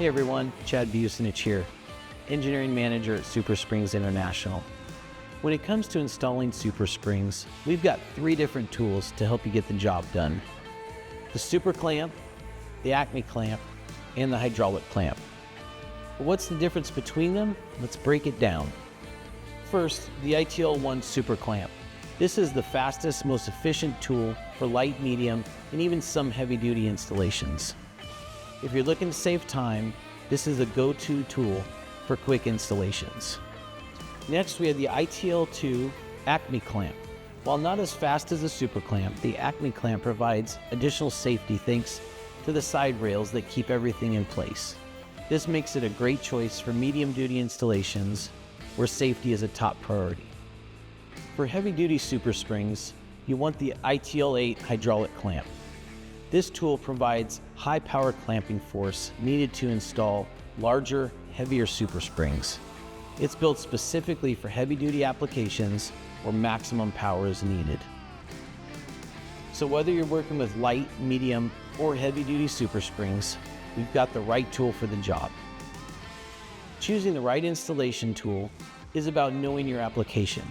Hey everyone, Chad Bussanich here, Engineering Manager at SuperSprings International. When it comes to installing SuperSprings, we've got 3 different tools to help you get the job done. The SuperClamp, the AcmeClamp, and the Hydraulic Clamp. But what's the difference between them? Let's break it down. First, the ITL-1 SuperClamp. This is the fastest, most efficient tool for light, medium, and even some heavy-duty installations. If you're looking to save time, this is a go-to tool for quick installations. Next, we have the ITL-2 AcmeClamp. While not as fast as the SuperClamp, the AcmeClamp provides additional safety thanks to the side rails that keep everything in place. This makes it a great choice for medium-duty installations where safety is a top priority. For heavy-duty SuperSprings, you want the ITL-8 Hydraulic Clamp. This tool provides high power clamping force needed to install larger, heavier SuperSprings. It's built specifically for heavy-duty applications where maximum power is needed. So whether you're working with light, medium, or heavy-duty SuperSprings, we've got the right tool for the job. Choosing the right installation tool is about knowing your application.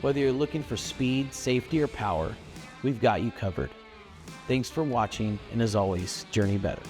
Whether you're looking for speed, safety, or power, we've got you covered. Thanks for watching, and as always, journey better.